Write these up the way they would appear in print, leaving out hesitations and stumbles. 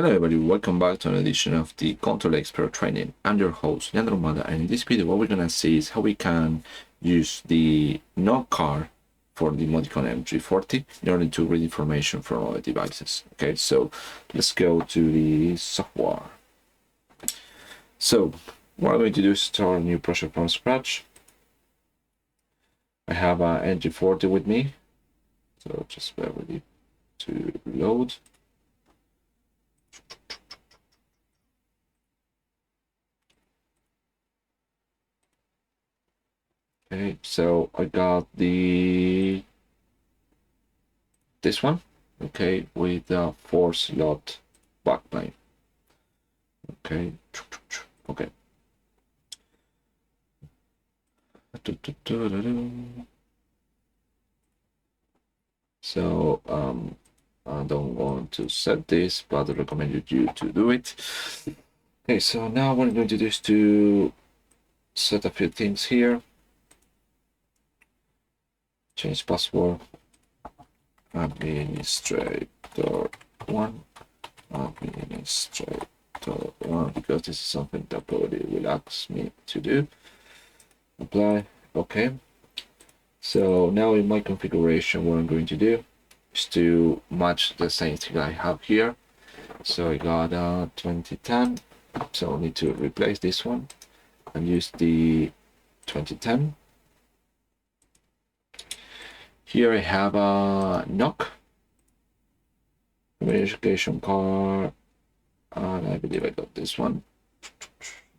Hello everybody, welcome back to an edition of the Control Expert Training. I'm your host, Leandro Mada, and in this video what we're going to see is how we can use the NOC card for the Modicon M340 in order to read information from other devices. Okay, so let's go to the software. So what I'm going to do is start a new project from scratch. I have an M340 with me, so just bear with it to load. Okay, so I got this one, okay, with a 4-slot backplane. Okay, okay. So I don't want to set this, but I recommend you to do it. Okay, so now what I'm going to do is to set a few things here. Change password, administrator1, administrator1, because this is something that probably will ask me to do. Apply. Okay, so now in my configuration what I'm going to do is to match the same thing I have here. So I got 2010, so I need to replace this one and use the 2010. Here I have a NOC communication card, and I believe I got this one.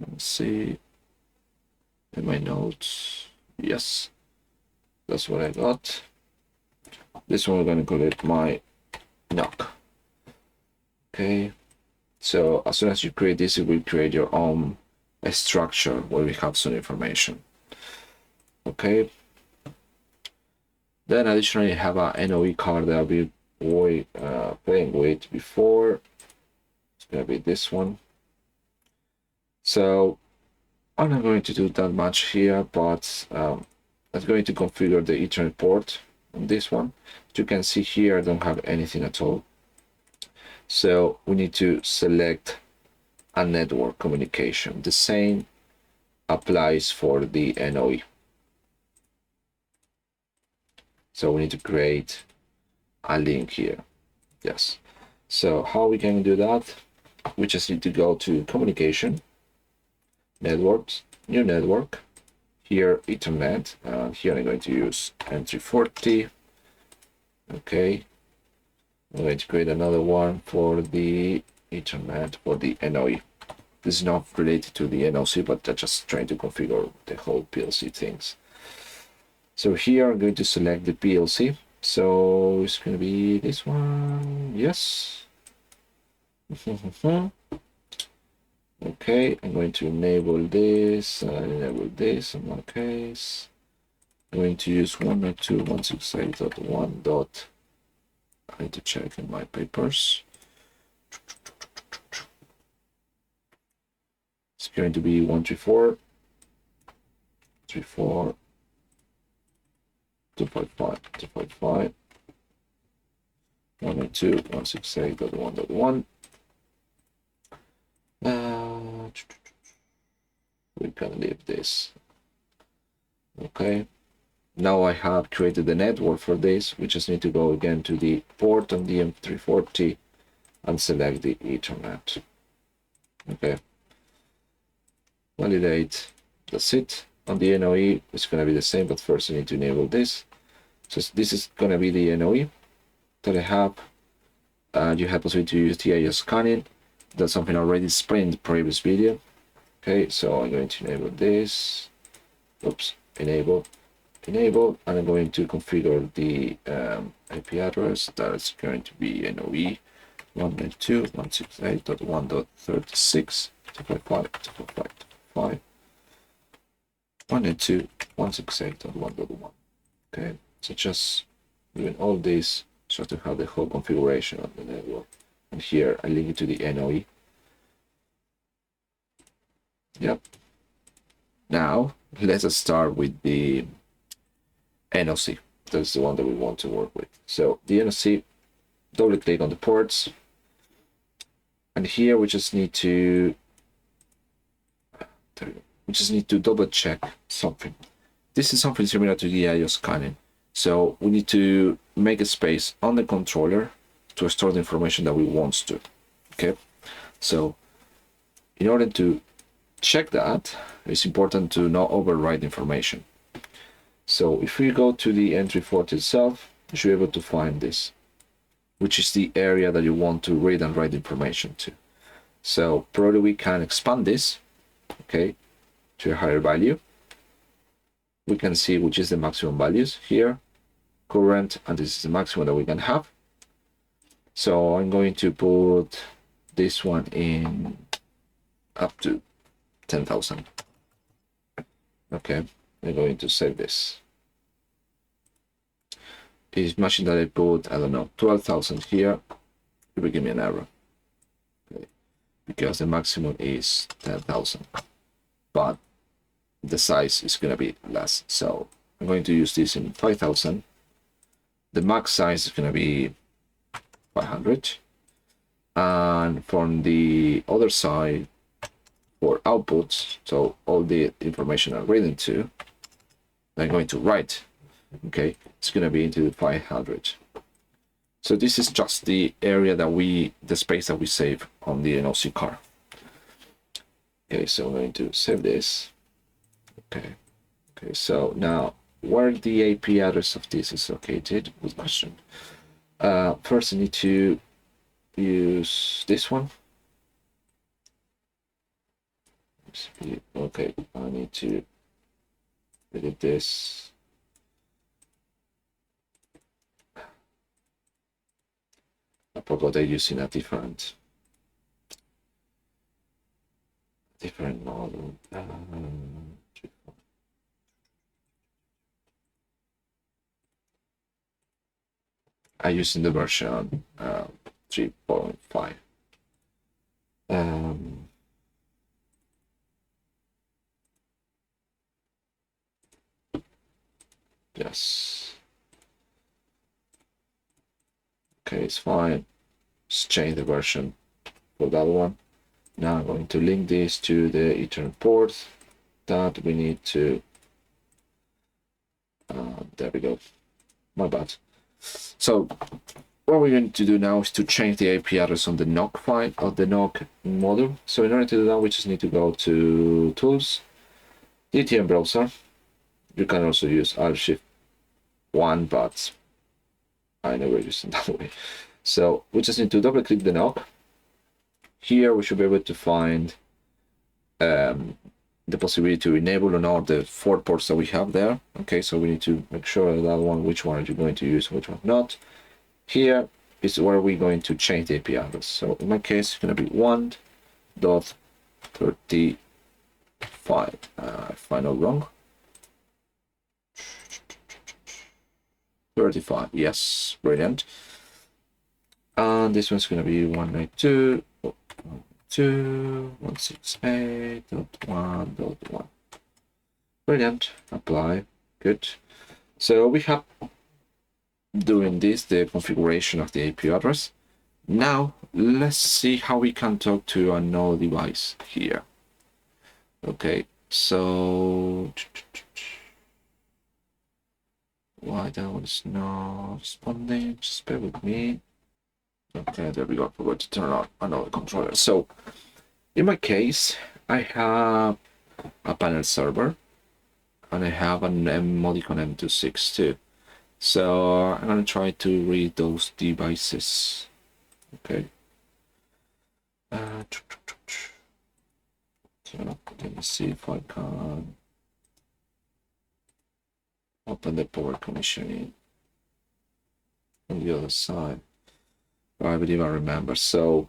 Let's see in my notes. Yes, that's what I got. This one I'm going to call it my NOC. Okay, so as soon as you create this, it will create your own structure where we have some information. Okay. Then additionally, I have a NOE card that I'll be playing with before. It's going to be this one. So I'm not going to do that much here, but I'm going to configure the Ethernet port on this one. As you can see here, I don't have anything at all. So we need to select a network communication. The same applies for the NOE. So we need to create a link here. Yes. So how we can do that? We just need to go to communication, networks, new network. Here Ethernet. Here I'm going to use M340. Okay. I'm going to create another one for the Ethernet for the NOE. This is not related to the NOC, but I'm just trying to configure the whole PLC things. So here I'm going to select the PLC. So it's going to be this one. Yes. Okay, I'm going to enable this. Enable this in my case. I'm going to use 192.168.1. I need to check in my papers. It's going to be 134. 34. 255, 192.168.1.1. We can leave this. Okay. Now I have created the network for this. We just need to go again to the port on the M340 and select the Ethernet. Okay. Validate. That's it. On the NOE, it's going to be the same, but first I need to enable this. So this is going to be the NOE that I have. You have possibility to use TIS scanning. That's something I already explained in the previous video. Okay, so I'm going to enable this. Oops, enable, and I'm going to configure the IP address. That's going to be NOE 192.168.1.36 255. 192.168.1.1. Okay, so just doing all this just to have the whole configuration of the network. And here I link it to the NOE. Yep. Now let's start with the NOC. That's the one that we want to work with. So the NOC, double click on the ports. And here we just need to double check something. This is something similar to the IO scanning. So we need to make a space on the controller to store the information that we want to. Okay, so in order to check that, it's important to not overwrite information. So if we go to the M340 itself, you should be able to find this, which is the area that you want to read and write information to. So probably we can expand this, okay, to a higher value. We can see which is the maximum values here, current, and this is the maximum that we can have. So I'm going to put this one in up to 10,000. Okay, I'm going to save this. This machine that I put, I don't know, 12,000 here, it will give me an error. Okay. Because the maximum is 10,000, but the size is going to be less. So I'm going to use this in 5,000. The max size is going to be 500. And from the other side, for outputs, so all the information I'm reading to, I'm going to write, okay, it's going to be into 500. So this is just the area that the space that we save on the NOC card. Okay, so I'm going to save this. Okay, so now where the IP address of this is located, good question. First I need to use this one. Okay, I need to edit this. I forgot I'm using a different model. I'm using the version 3.5. Yes. Okay, it's fine. Just change the version for that one. Now I'm going to link this to the Ethernet port that we need to. There we go. My bad. So what we're going to do now is to change the IP address on the NOC file of the NOC module. So in order to do that, we just need to go to Tools, DTM Browser. You can also use Alt-Shift-1, but I never use it that way. So we just need to double click the NOC. Here we should be able to find the possibility to enable or not the 4 ports that we have there. Okay, so we need to make sure that one, which one are you going to use, which one not. Here is where we're going to change the IP address. So in my case, it's going to be 1.35. If I'm not wrong. 35, yes, brilliant. And this one's going to be 192.168.1.1. Brilliant. Apply. Good. So we have doing this, the configuration of the IP address. Now let's see how we can talk to another device here. Okay, so why that one is not responding? Just bear with me. Okay, there we go. I forgot to turn on another controller. So in my case, I have a panel server and I have an Modicon M262. So I'm going to try to read those devices. Okay. So let me see if I can open the power commissioning on the other side. I believe I remember. So,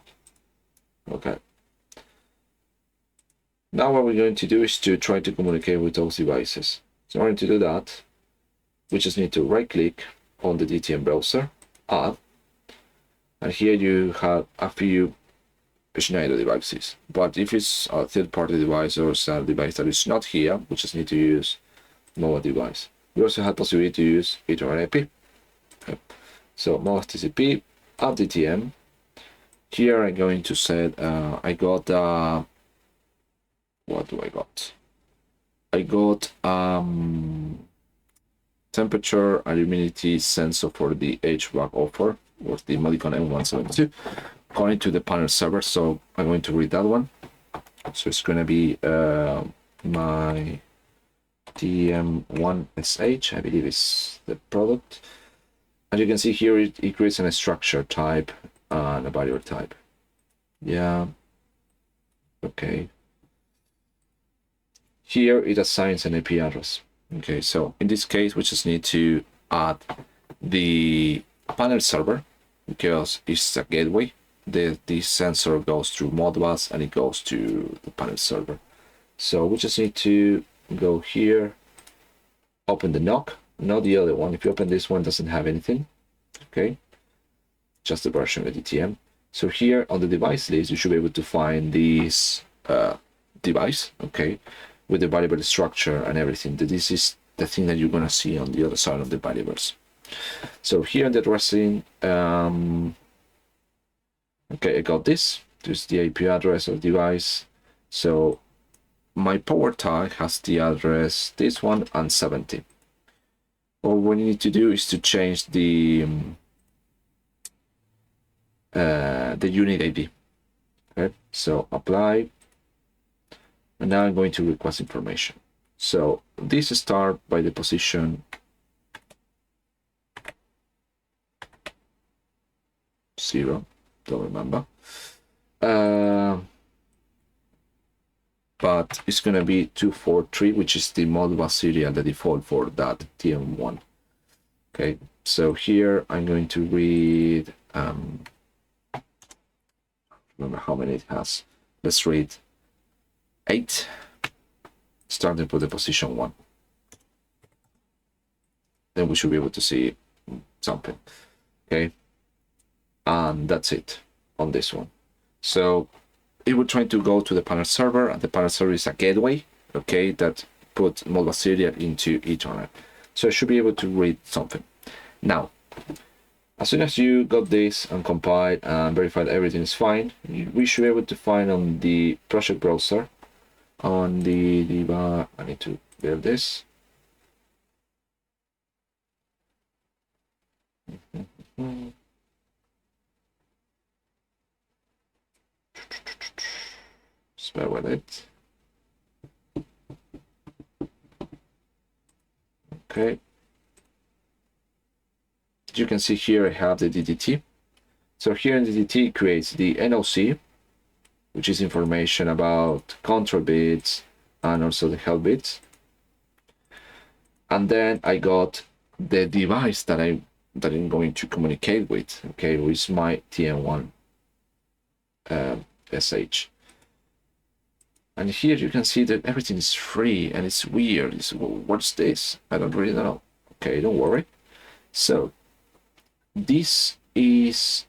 okay. Now what we're going to do is to try to communicate with those devices. So in order to do that, we just need to right click on the DTM browser, add, and here you have a few Schneider devices. But if it's a third-party device or a device that is not here, we just need to use mobile device. We also have possibility to use Ethernet IP. Okay. So most TCP, add DTM. Here I'm going to set, I got, what do I got? I got temperature and humidity sensor for the HVAC offer with the Modicon M172 going to the panel server. So I'm going to read that one. So it's going to be my TM1SH, I believe is the product. As you can see here, it creates a structure type and a variable type. Yeah. Okay. Here it assigns an IP address. Okay, so in this case, we just need to add the panel server because it's a gateway. This sensor goes through Modbus and it goes to the panel server. So we just need to go here, open the NOC, not the other one. If you open this one, it doesn't have anything. Okay, just the version of the TM. So here on the device list, you should be able to find this device. Okay, with the variable structure and everything. This is the thing that you're going to see on the other side of the variables. So here in the addressing, okay, I got this. This is the IP address of the device. So my power tag has the address, this one and 70. All we need to do is to change the unit ID. Okay, so apply. And now I'm going to request information. So this start by the position 0, don't remember. But it's going to be 243, which is the Modbus serial, the default for that TM1. Okay, so here I'm going to read, remember how many it has. Let's read 8, starting with the position 1. Then we should be able to see something. Okay, and that's it on this one. So it will try to go to the panel server, and the panel server is a gateway, okay, that puts Modbus serial into Ethernet. So I should be able to read something. Now, as soon as you got this and compiled and verified everything is fine, we should be able to find on the project browser, on the debug, I need to build this. Just bear with it. Okay. You can see here I have the DDT. So here in the DDT it creates the NOC, which is information about control bits and also the help bits. And then I got the device that I'm going to communicate with, okay, which is my TM1 SH. And here you can see that everything is free and it's weird. It's, what's this? I don't really know. Okay, don't worry. So this is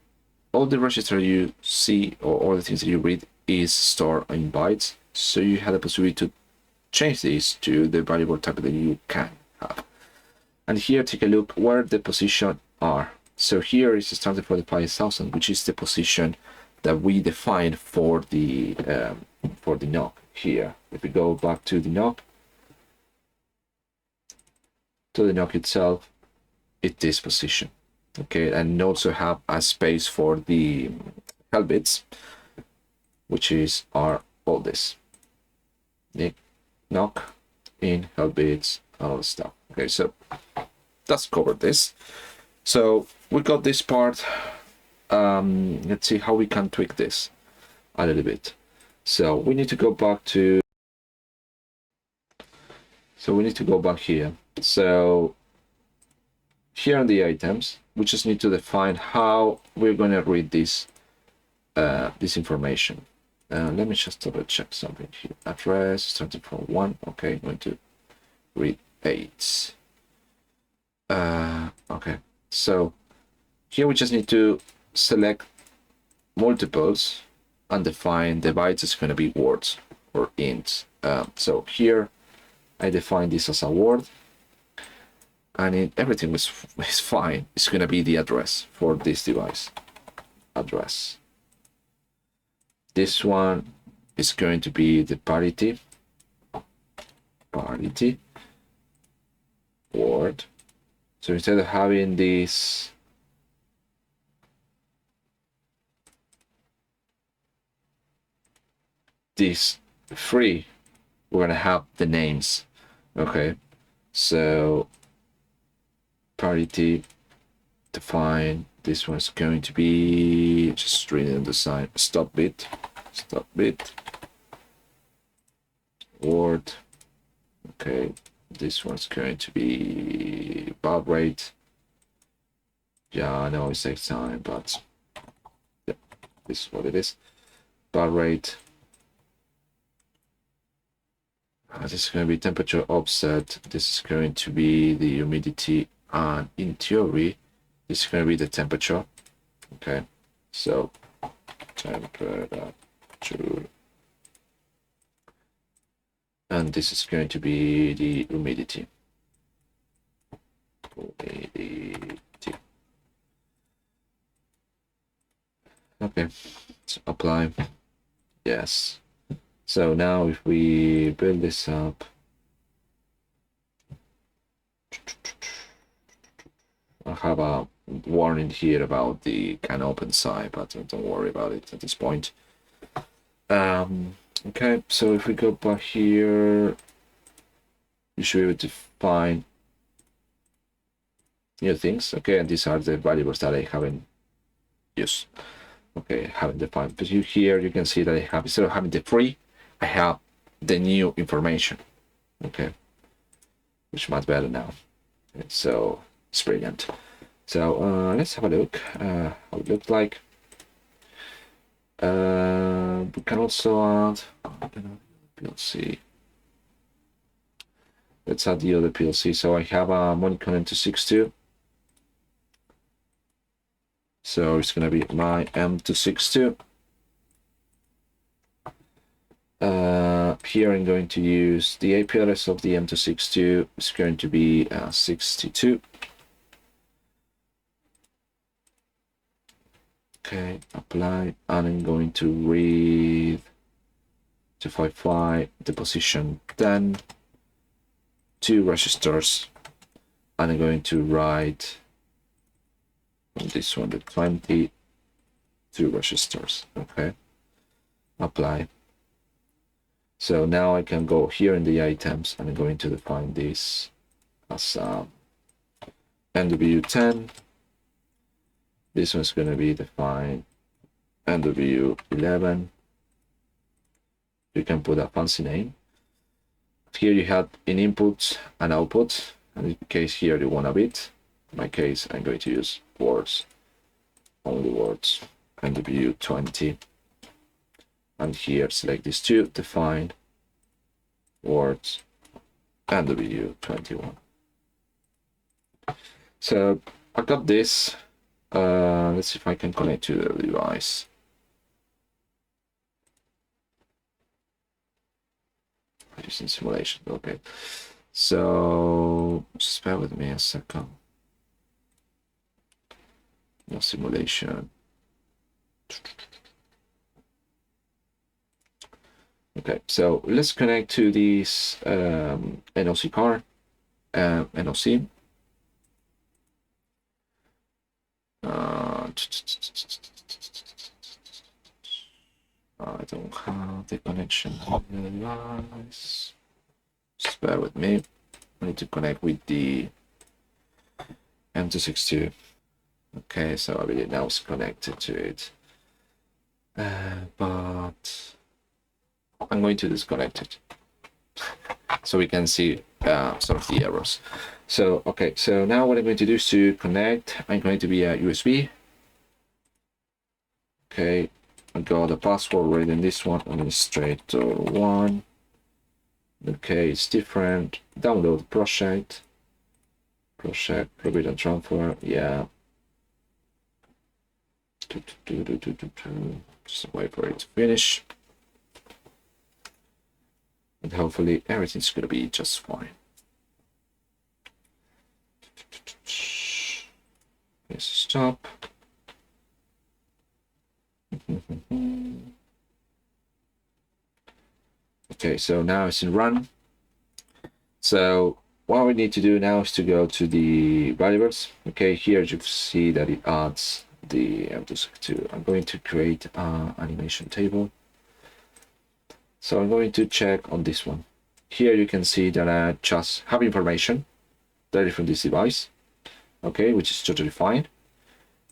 all the register you see, or all the things that you read is stored in bytes. So you have the possibility to change this to the variable type that you can have. And here, take a look where the position are. So here is starting for the 5000, which is the position that we defined for the NOC here. If we go back to the NOC, itself, it's this position. Okay, and also have a space for the help bits, which is all this. NOC, in, help bits, all the stuff. Okay, so that's covered this. So we got this part. Let's see how we can tweak this a little bit. So we need to go back to. So we need to go back here. So here on the items, we just need to define how we're going to read this this information. Let me just double check something here. Address starting from 1. Okay, I'm going to read 8. Okay, so here we just need to select multiples and define the bytes is going to be words or ints. So here I define this as a word, and everything is fine. It's going to be the address for this device. Address. This one is going to be the parity word. So instead of having this free, we're gonna have the names. Okay, so parity define. This one's going to be just reading on the side. Stop bit word. Okay, this one's going to be baud rate. Yeah, I know it takes time, but yeah, this is what it is. Baud rate. This is going to be temperature offset. This is going to be the humidity, and in theory, this is going to be the temperature. Okay, so temperature, and this is going to be the humidity. Okay, so apply. Yes. So now if we build this up, I have a warning here about the can open side, but don't worry about it at this point. Okay, so if we go back here, you should be able to find new things. Okay, and these are the variables that I haven't used. Okay, haven't defined. But here you can see that I have, instead of having the free, I have the new information. Okay, which is much better now. Okay, so it's brilliant. So let's have a look how it looks like. We can also add PLC. Let's add the other PLC. So I have a Modicon M262. So it's going to be my M262. Here I'm going to use the IP address of the M262. It's going to be 62. Okay, apply, and I'm going to read 255, the position 10, 2 registers, and I'm going to write this one, the 20, 2 registers. Okay, apply. So now I can go here in the items, and I'm going to define this as NW10. This one's going to be defined NW11. You can put a fancy name. Here you have an input and output. And in case here you want a bit. In my case, I'm going to use words, only words, NW20. And here select these two, define words, NW21. So I got this. Let's see if I can connect to the device. Using simulation. Okay. So just bear with me a second. No simulation. Okay, so let's connect to this NOC card. NOC. I don't have the connection to the device. Just bear with me. I need to connect with the M262. Okay, so I believe now it's connected to it. But I'm going to disconnect it so we can see sort of the errors. So, okay, so now what I'm going to do is to connect. I'm going to be a USB. Okay, I got the password right in this one, administrator 1. Okay, it's different. Download project, repeat and transfer. Yeah. Just wait for it to finish. And hopefully everything's gonna be just fine. Yes, stop. Okay, so now it's in run. So what we need to do now is to go to the variables. Okay, here you see that it adds the M262. I'm going to create an animation table. So I'm going to check on this one. Here you can see that I just have information directly from this device. Okay, which is totally fine.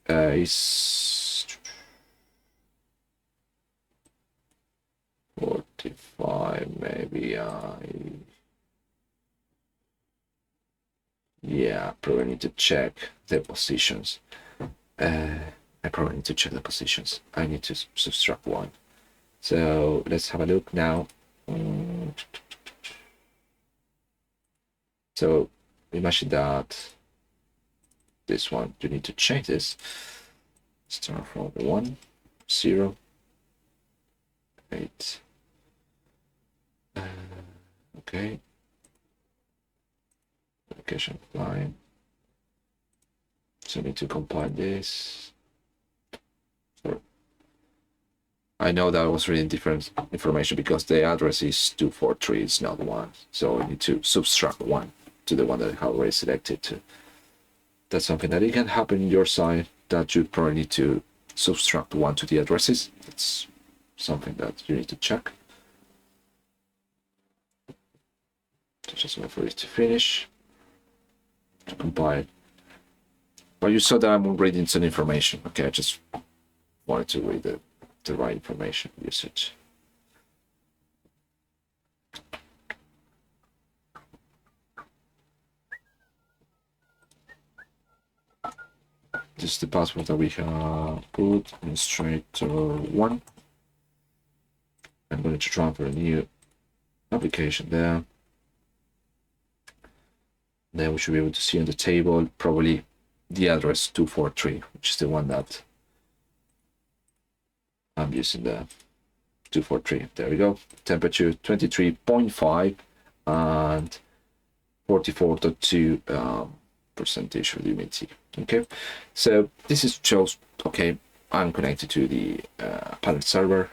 It's 45 maybe. Yeah, probably need to check the positions. I probably need to check the positions. I need to subtract one. So let's have a look now. So imagine that this one, you need to change this. Start from 1, 0, 8. Okay. Application line. So I need to compile this. Sorry. I know that I was reading different information because the address is 243, it's not 1. So I need to subtract 1 to the one that I have already selected to. That's something that it can happen on your side, that you probably need to subtract 1 to the addresses. It's something that you need to check. So just wait for it to finish, to compile. But you saw that I'm reading some information. Okay, I just wanted to read the right information usage. This is the password that we have put, administrator 1. I'm going to transfer a new application there. Then we should be able to see on the table probably the address 243, which is the one that I'm using there. 243. There we go. Temperature 23.5 and 44.2 percentage of humidity. Okay, so this is shows. Okay, I'm connected to the panel server.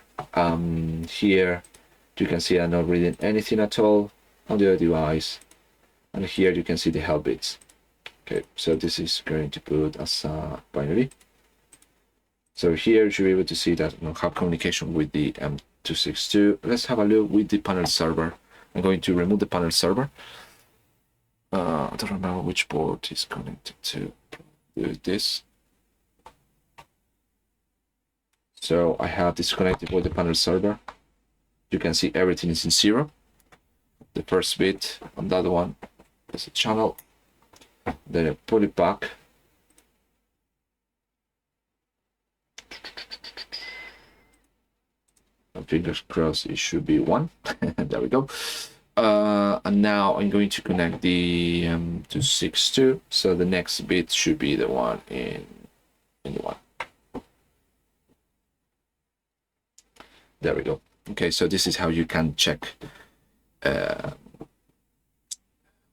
Here you can see I'm not reading anything at all on the other device, and here you can see the help bits. Okay, so this is going to put as a binary. So here you should be able to see that we have communication with the M262. Let's have a look with the panel server. I'm going to remove the panel server. I don't remember which port is connected to. Do this. So I have disconnected with the panel server. You can see everything is in 0. The first bit on that one is a channel. Then I put it back. Fingers crossed it should be 1. There we go. And now I'm going to connect the M262. So the next bit should be the one in the 1. There we go. Okay, so this is how you can check what's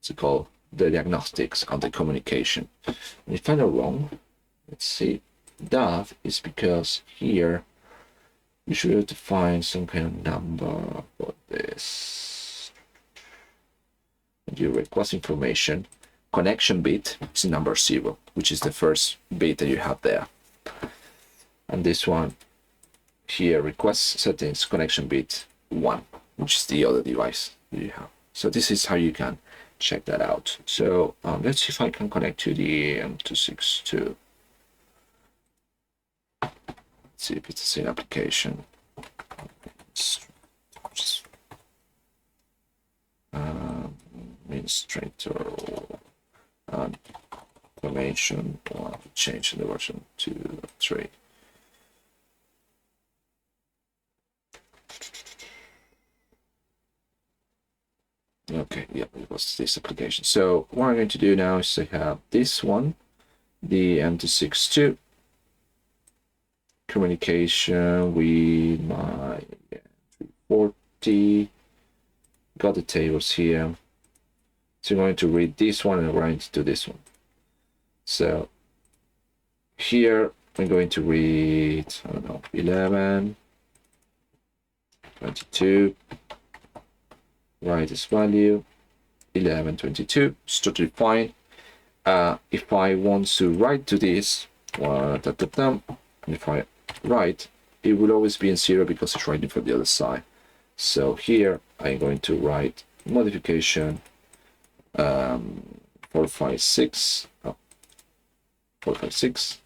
it called, the diagnostics on the communication. And if I'm not wrong, let's see, that is because here you should be able to find some kind of number for this. When you request information, connection bit is number 0, which is the first bit that you have there. And this one here, request settings, connection bit 1, which is the other device that you have. So this is how you can check that out. So let's see if I can connect to the M262. See if it's the same application. Administrator and information. Change the version to 3. Okay, yeah, it was this application. So what I'm going to do now is to have this one, the M262. Communication with my M340. Got the tables here. So I'm going to read this one and I'm going to do this one. So here I'm going to read, I don't know, 11, 22, write this value 1122, it's totally fine. If I want to write to this, and if I write, it will always be in 0 because it's writing from the other side. So here I'm going to write modification 456, 456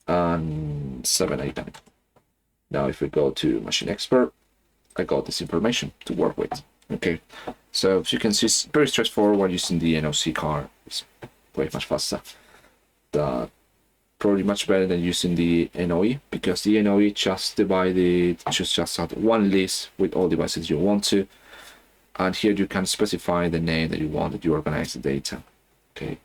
and 789. Now if we go to Machine Expert, I got this information to work with. Okay, so as you can see, it's very straightforward using the NOC card. It's way much faster. Probably much better than using the NOE, because the NOE just divided, just have one list with all devices you want to, and here you can specify the name that you want, that you organize the data. Okay,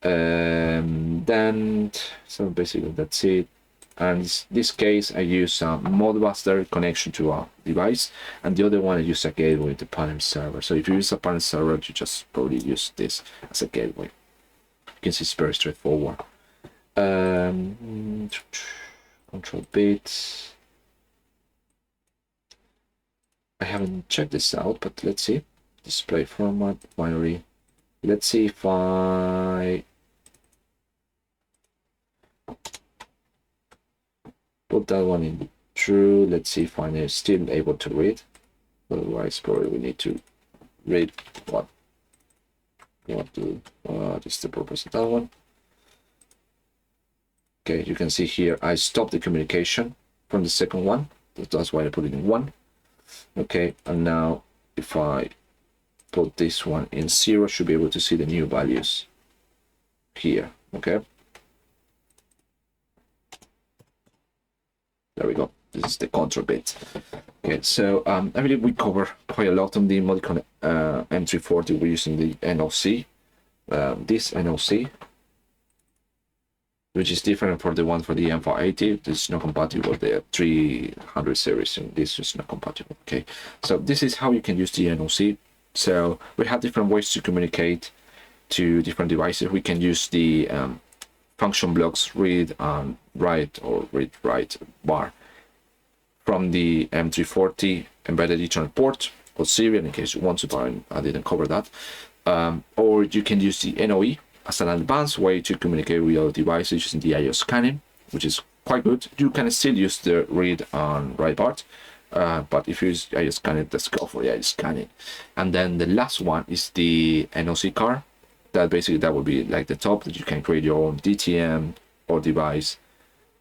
then so basically that's it. And in this case, I use a Modbus connection to a device, and the other one I use a gateway to panel server. So if you use a panel server, you just probably use this as a gateway. You can see it's very straightforward. Control bit. I haven't checked this out, but let's see. Display format, binary. Let's see if I put that one in true. Let's see if I'm still able to read. Otherwise, probably we need to read what is the purpose of that one. Okay, you can see here I stopped the communication from the second one. That's why I put it in 1. Okay, and now if I put this one in 0, I should be able to see the new values here. Okay, there we go. This is the control bit. Okay, so I believe we cover quite a lot on the Modicon M340. We're using the NOC. This NOC, which is different for the one for the M580. This is not compatible with the 300 series, and this is not compatible. Okay, so this is how you can use the NOC. So we have different ways to communicate to different devices. We can use the function blocks read and write, or read write bar, from the M340 embedded Ethernet port or serial, in case you want to, but I didn't cover that. Or you can use the NOE as an advanced way to communicate with other devices using the IO scanning, which is quite good. You can still use the read and write part, but if you use IO scanning, let's go for the IO scanning. And then the last one is the NOC card. That basically, that would be like the top, that you can create your own DTM or device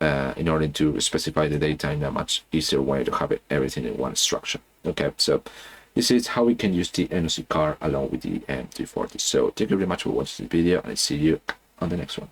in order to specify the data in a much easier way, to have everything in one structure. Okay, so this is how we can use the NOC card along with the M340. So thank you very much for watching this video, and I see you on the next one.